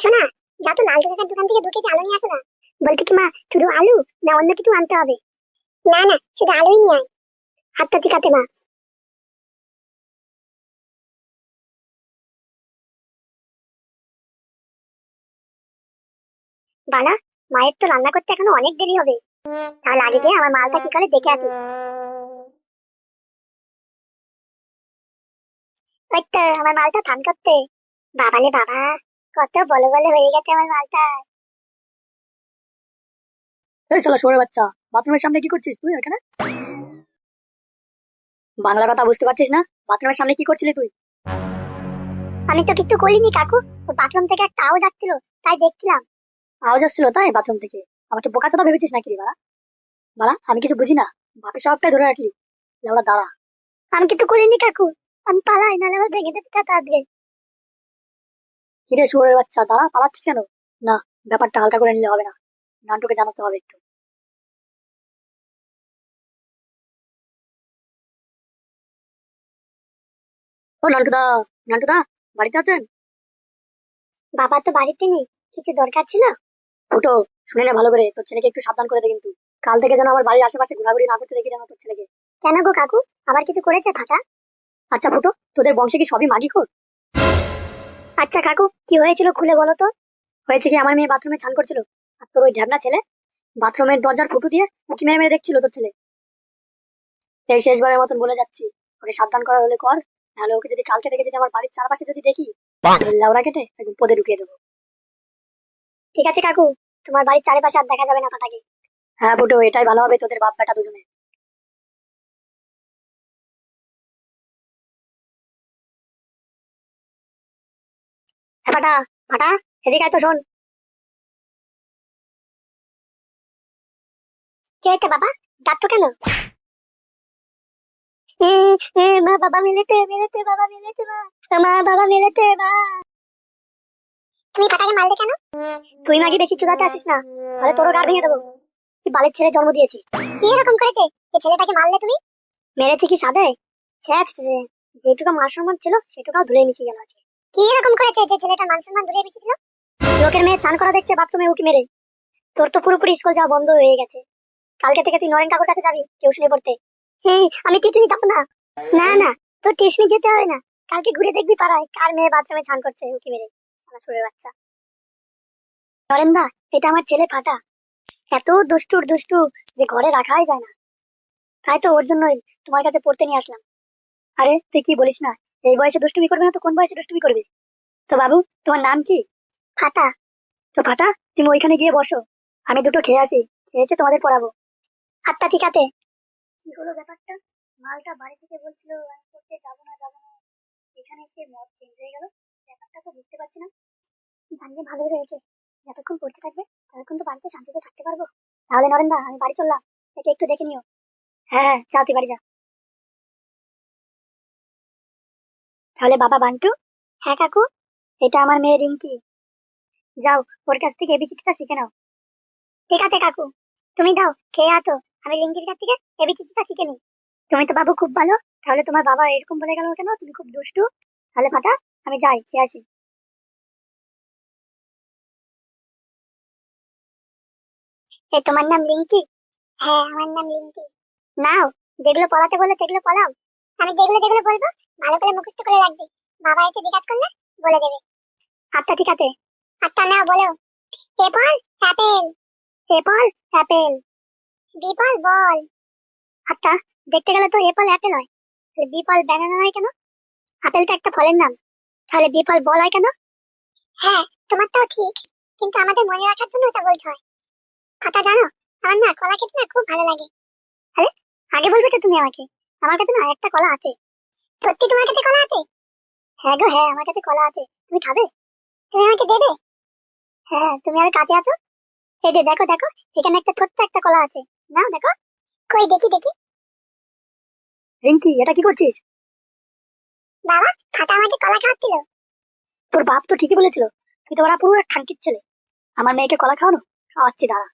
শোনা, যা তো লালটু কাকার দোকান থেকে ঢুকে আলু নিয়ে আসো না। বলতে কি মা, শুধু আলু না অন্য কিছু আনতে হবে? না না, শুধু আলুই নিয়ে আয়। আচ্ছা ঠিক আছে মা। বালা, মায়ের তো রান্না করতে এখনো অনেক দেরি হবে। তাহলে আগে গিয়ে আমার মালটা কি করে দেখে আসি। ওই তো আমার মালটা থান করতে। বাবালে বাবা, কত বলে বলে হয়ে গেছে আমার মালটা। এই শালা শুয়োরের বাচ্চা, বাথরুমের সামনে কি করছিস তুই এখানে? বাংলা কথা বুঝতে পারছিস না? বাথরুমের সামনে কি করছিলি তুই? আমি তো কিছু করিনি কাকু, বাথরুম থেকে একটা আওয়াজ আসছিল, তাই দেখছিলাম। আওয়াজ আসছিল তাই বাথরুম থেকে? আমাকে বোকাচোদা ভেবেছিস নাকি রে বাড়া? বাড়া, আমি কিছু বুঝি না, বাপের সবটাই ধরে রাখলি। লেওড়া দাঁড়া। আমি কিছু করিনি কাকু, আমি পালাই, নাহলে আমার ভেঙে দেবে টাকা আসবে। কিরে শুয়োরের বাচ্চা, দাঁড়া, পালাচ্ছিস কেন? না, ব্যাপারটা হালকা করে নিলে হবে না, নান্টুকে জানাতে হবে একটু। ও নান্টুদা, নান্টুদা, বাড়িতে আছেন? বাবা তো বাড়িতে নেই, কিছু দরকার ছিল? ফুটো, শুনে নে ভালো করে, তোর ছেলেকে একটু সাবধান করে দে কিন্তু। কাল থেকে যেন আমার বাড়ির আশেপাশে ঘোরাঘুরি না করতে দেখি যেন তোর ছেলেকে। কেন গো কাকু, আবার কিছু করেছে ফাটা? আচ্ছা ফুটো, তোদের বংশে কি সবই মাগি খোর? আচ্ছা কাকু, কি হয়েছিল খুলে বলো তো। হয়েছে কি, আমার মেয়ে বাথরুমে চান করছিল, আর তোর ওই ঢ্যাবনা ছেলে বাথরুমের দরজার ফুটো দিয়ে উঁকি মেরে মেরে দেখছিল তোর ছেলে। এই শেষবারের মতন বলে যাচ্ছি, ওকে সাবধান করার হলে কর, নাহলে ওকে যদি কালকে থেকে যদি আমার বাড়ির চারপাশে যদি দেখি, তাহলে লাউড়া কেটে একদম পদে ঢুকিয়ে দেবো। ঠিক আছে কাকু, তোমার বাড়ির চারিপাশে আর দেখা যাবে না ফাটাকে। হ্যাঁ ফুটো, এটাই ভালো হবে তোদের বাপ বেটা দুজনে। হ্যাঁ ফাটা, ফাটা, এদিকে আয় তো শোন। কি হয়েছে বাবা, ডাকতো কেন? মা বাবা মেলেতে মেলেতে, বাবা মেলেতে, মা মা বাবা মেলেতে, মা। তুমি ফাটাকে মারলে কেন? তুই নাকি বেশি চুদাতে আসিস না, তাহলে তোরও গাড় ভেঙে দেবো। তুই বালের ছেলে জন্ম দিয়েছিস। কি এরকম করেছে যে ছেলেটাকে মারলে তুমি? মেরেছি কি সাদে? ছ্যাঃ, যেটুকু মান সম্মান ছিল সেটুকাও ধুলে মিশে গেল আজকে। কি এরকম করেছে যে ছেলেটা মান সম্মান ধুলে মিশে দিল? লোকের মেয়ে চান করা দেখছে বাথরুমে উকি মেরে। তোর তো পুরোপুরি স্কুল যাওয়া বন্ধ হয়ে গেছে। কালকে থেকে তুই নরেন কাকুর কাছে যাবি টিউশনি পড়তে। আমি টিউশনি যাবো না। না না, তোর টিউশনি যেতে হবে না। কালকে ঘুরে দেখবি পাড়ায় কার মেয়ে বাথরুমে চান করছে উকি মেরে। শালা শুয়োরের বাচ্চা। নরেন দা, এটা আমার ছেলে ফাটা। এত দুষ্টুর দুষ্টু যে ঘরে রাখাই যায় না। তাই তো ওর জন্যই তোমার কাছে পড়তে নিয়ে আসলাম। আরে তুই কি বলিস না, এই বয়সে দুষ্টুমি করবে না তো কোন বয়সে দুষ্টুমি করবে? তো বাবু, তোমার নাম কি? ফাটা। তো ফাটা, তুমি ওইখানে গিয়ে বসো, আমি দুটো খেয়ে আসি, খেয়েছে তোমাদের পড়াবো। আচ্ছা ঠিক আছে। কি হলো ব্যাপারটা? মালটা বাড়ি থেকে বলছিল আমি পড়তে যাবো না যাবো না, এখানে এসে মত চেঞ্জ হয়ে গেল। ব্যাপারটা তো বুঝতে পারছি না। জানলে ভালোই হয়েছে, যতক্ষণ পড়তে থাকবে ততক্ষণ তো বাড়িতে শান্তিতে থাকতে পারবো। তাহলে নরেন্দা, আমি বাড়ি চললাম, একে একটু দেখে নিও। হ্যাঁ হ্যাঁ, যা তুই বাড়ি যা। তাহলে বাবা বান্টু। হ্যাঁ কাকু। এটা আমার মেয়ে রিঙ্কি, যাও ওর কাছ থেকে এবিসিডিটা শিখে নাও। ঠিক আছে কাকু, তুমি দাও খেয়ে আতো, আমি রিঙ্কির কাছ থেকে এবিসিডিটা শিখে নিই। তুমি তো বাবু খুব ভালো, তাহলে তোমার বাবা এরকম বলে গেল কেন, তুমি খুব দুষ্টু। তাহলে ফাটা, আমি যাই, খেয়ে আসি। তোমার নাম রিঙ্কি? হ্যাঁ আমার নাম রিঙ্কি। নাও, যেগুলো পড়াতে বলে সেগুলো পড়াও। আমি যেগুলো যেগুলো বলবো ভালো করে মুখস্থ করে রাখবি, বাবা এসে জিজ্ঞাসা করলে বলে দেবে। আচ্ছা ঠিক আছে। আচ্ছা নাও বলো। Apple apple. Apple apple. বিপল বল। আচ্ছা, দেখতে গেলে তো এপল অ্যাপেল হয়, তাহলে বিপল ব্যানানা হয় কেন? আপেল তো একটা ফলের নাম, তাহলে বিপল বল হয় কেন? হ্যাঁ, তোমারটাও ঠিক, কিন্তু আমাদের মনে রাখার জন্য ওটা বলতে হয়। কথা জানো, আমার না কলা খেতে না খুব ভালো লাগে। আরে, আগে বলবে তো তুমি আমাকে, আমার কাছে না একটা কলা আছে। সত্যি তোমার কাছে কলা আছে? হ্যাঁ গো হ্যাঁ, আমার কাছে কলা আছে, তুমি খাবে? তুমি আমাকে দেবে? হ্যাঁ, তুমি আর কাছে আছো। এই যে দেখো দেখো, এখানে একটা ছোট্ট একটা কলা আছে, নাও দেখো। কই দেখি দেখি। রিঙ্কি, এটা কি করছিস? বাবা, ফাটা আমাকে কলা খাওয়াচ্ছিল। তোর বাপ তো ঠিকই বলেছিল, তুই তো ওরা পুরো এক খানকির ছেলে। আমার মেয়েকে কলা খাওয়ানো, খাওয়াচ্ছি দাঁড়া।